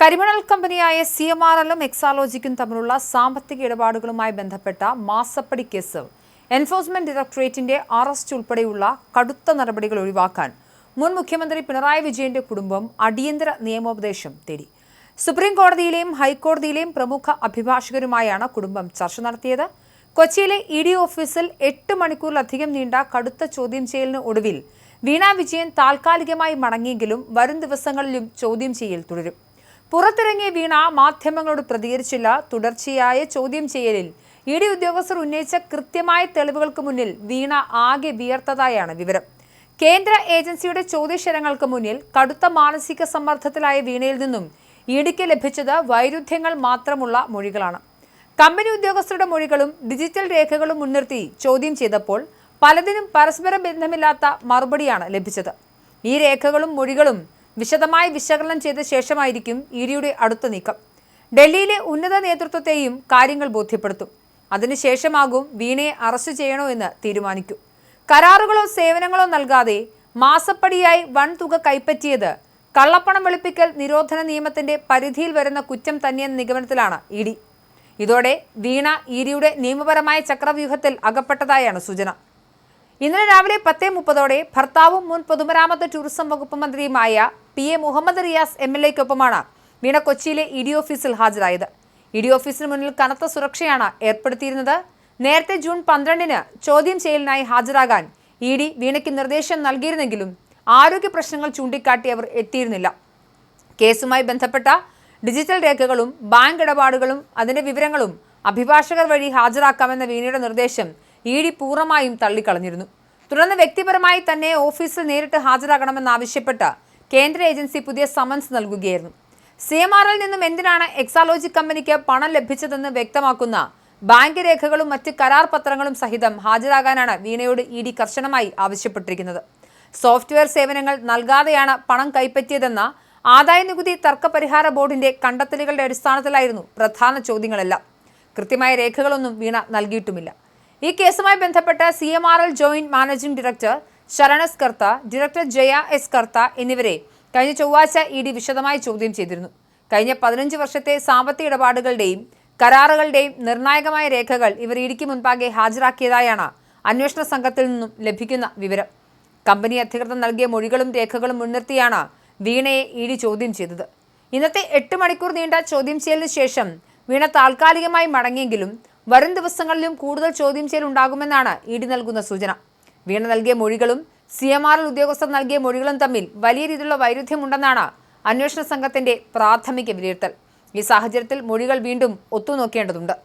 കരിമണൽ കമ്പനിയായ CMRL-ഉം എക്സാലോജിക്കും തമ്മിലുള്ള സാമ്പത്തിക ഇടപാടുകളുമായി ബന്ധപ്പെട്ട മാസപ്പടി കേസ് എൻഫോഴ്സ്മെന്റ് ഡയറക്ടറേറ്റിന്റെ അറസ്റ്റ് ഉൾപ്പെടെയുള്ള കടുത്ത നടപടികൾ ഒഴിവാക്കാൻ മുൻ മുഖ്യമന്ത്രി പിണറായി വിജയന്റെ കുടുംബം അടിയന്തര നിയമോപദേശം തേടി. സുപ്രീം കോടതിയിലെയും ഹൈക്കോടതിയിലെയും പ്രമുഖ അഭിഭാഷകരുമായാണ് കുടുംബം ചർച്ച നടത്തിയത്. കൊച്ചിയിലെ ED ഓഫീസിൽ 8 മണിക്കൂറിലധികം നീണ്ട കടുത്ത ചോദ്യം ചെയ്യലിന് ഒടുവിൽ വീണ വിജയൻ താൽക്കാലികമായി മടങ്ങിയെങ്കിലും വരും ദിവസങ്ങളിലും ചോദ്യം ചെയ്യൽ തുടരും. പുറത്തിറങ്ങിയ വീണ മാധ്യമങ്ങളോട് പ്രതികരിച്ചില്ല. തുടർച്ചയായ ചോദ്യം ചെയ്യലിൽ ED ഉദ്യോഗസ്ഥർ ഉന്നയിച്ച കൃത്യമായ തെളിവുകൾക്ക് മുന്നിൽ വീണ ആകെ വിയർത്തതായാണ് വിവരം. കേന്ദ്ര ഏജൻസിയുടെ ചോദ്യശരങ്ങൾക്ക് മുന്നിൽ കടുത്ത മാനസിക സമ്മർദ്ദത്തിലായ വീണയിൽ നിന്നും EDക്ക് ലഭിച്ചത് വൈരുദ്ധ്യങ്ങൾ മാത്രമുള്ള മൊഴികളാണ്. കമ്പനി ഉദ്യോഗസ്ഥരുടെ മൊഴികളും ഡിജിറ്റൽ രേഖകളും മുൻനിർത്തി ചോദ്യം ചെയ്തപ്പോൾ പലതിനും പരസ്പര ബന്ധമില്ലാത്ത മറുപടിയാണ് ലഭിച്ചത്. ഈ രേഖകളും മൊഴികളും വിശദമായി വിശകലനം ചെയ്ത ശേഷമായിരിക്കും EDയുടെ അടുത്ത നീക്കം. ഡൽഹിയിലെ ഉന്നത നേതൃത്വത്തെയും കാര്യങ്ങൾ ബോധ്യപ്പെടുത്തും. അതിനുശേഷമാകും വീണയെ അറസ്റ്റ് ചെയ്യണോ എന്ന് തീരുമാനിക്കും. കരാറുകളോ സേവനങ്ങളോ നൽകാതെ മാസപ്പടിയായി വൻതുക കൈപ്പറ്റിയത് കള്ളപ്പണം വെളുപ്പിക്കൽ നിരോധന നിയമത്തിന്റെ പരിധിയിൽ വരുന്ന കുറ്റം തന്നെയെന്ന നിഗമനത്തിലാണ് ED. ഇതോടെ വീണ EDയുടെ നിയമപരമായ ചക്രവ്യൂഹത്തിൽ അകപ്പെട്ടതായാണ് സൂചന. ഇന്നലെ രാവിലെ 10:30 ഭർത്താവും മുൻ പൊതുമരാമത്ത് ടൂറിസം വകുപ്പ് മന്ത്രിയുമായ PA മുഹമ്മദ് റിയാസ് MLA-ക്കൊപ്പമാണ് വീണ കൊച്ചിയിലെ ED ഓഫീസിൽ ഹാജരായത്. ED ഓഫീസിന് മുന്നിൽ കനത്ത സുരക്ഷയാണ് ഏർപ്പെടുത്തിയിരുന്നത്. നേരത്തെ ജൂൺ 12-ന് ചോദ്യം ചെയ്യലിനായി ഹാജരാകാൻ ED വീണയ്ക്ക് നിർദ്ദേശം നൽകിയിരുന്നെങ്കിലും ആരോഗ്യ പ്രശ്നങ്ങൾ ചൂണ്ടിക്കാട്ടി അവർ എത്തിയിരുന്നില്ല. കേസുമായി ബന്ധപ്പെട്ട ഡിജിറ്റൽ രേഖകളും ബാങ്ക് ഇടപാടുകളും അതിന്റെ വിവരങ്ങളും അഭിഭാഷകർ വഴി ഹാജരാക്കാമെന്ന വീണയുടെ നിർദ്ദേശം ED പൂർണ്ണമായും തള്ളിക്കളഞ്ഞിരുന്നു. തുടർന്ന് വ്യക്തിപരമായി തന്നെ ഓഫീസിൽ നേരിട്ട് ഹാജരാകണമെന്നാവശ്യപ്പെട്ട് കേന്ദ്ര ഏജൻസി പുതിയ സമൻസ് നൽകുകയായിരുന്നു. CMRL നിന്നും എന്തിനാണ് എക്സാലോജി കമ്പനിക്ക് പണം ലഭിച്ചതെന്ന് വ്യക്തമാക്കുന്ന ബാങ്ക് രേഖകളും മറ്റ് കരാർ പത്രങ്ങളും സഹിതം ഹാജരാകാനാണ് വീണയോട് ED കർശനമായി ആവശ്യപ്പെട്ടിരിക്കുന്നത്. സോഫ്റ്റ്വെയർ സേവനങ്ങൾ നൽകാതെയാണ് പണം കൈപ്പറ്റിയതെന്ന ആദായനികുതി തർക്കപരിഹാര ബോർഡിന്റെ കണ്ടെത്തലുകളുടെ അടിസ്ഥാനത്തിലായിരുന്നു പ്രധാന ചോദ്യങ്ങളെല്ലാം. കൃത്യമായ രേഖകളൊന്നും വീണ നൽകിയിട്ടുമില്ല. ഈ കേസുമായി ബന്ധപ്പെട്ട് CMRL joint managing director Sharan S Kartha, director Jaya S Kartha എന്നിവരെ കഴിഞ്ഞ ചൊവ്വാഴ്ച ED വിശദമായി ചോദ്യം ചെയ്തിരുന്നു. കഴിഞ്ഞ 15 വർഷത്തെ സാമ്പത്തിക ഇടപാടുകളുടെയും കരാറുകളുടെയും നിർണായകമായ രേഖകൾ ഇവർ EDക്ക് മുൻപാകെ ഹാജരാക്കിയതായാണ് അന്വേഷണ സംഘത്തിൽ നിന്നും ലഭിക്കുന്ന വിവരം. കമ്പനി അധികൃതർ നൽകിയ മൊഴികളും രേഖകളും മുൻനിർത്തിയാണ് വീണയെ ED ചോദ്യം ചെയ്തത്. ഇന്നത്തെ 8 മണിക്കൂർ നീണ്ട ചോദ്യം ചെയ്യലിന് ശേഷം വീണ താൽക്കാലികമായി മടങ്ങിയെങ്കിലും വരും ദിവസങ്ങളിലും കൂടുതൽ ചോദ്യം ചെയ്യൽ ഉണ്ടാകുമെന്നാണ് ED നൽകുന്ന സൂചന. വീണ നൽകിയ മൊഴികളും CMRL ഉദ്യോഗസ്ഥർ നൽകിയ മൊഴികളും തമ്മിൽ വലിയ രീതിയിലുള്ള വൈരുദ്ധ്യമുണ്ടെന്നാണ് അന്വേഷണ സംഘത്തിന്റെ പ്രാഥമിക വിലയിരുത്തൽ. ഈ സാഹചര്യത്തിൽ മൊഴികൾ വീണ്ടും ഒത്തുനോക്കേണ്ടതുണ്ട്.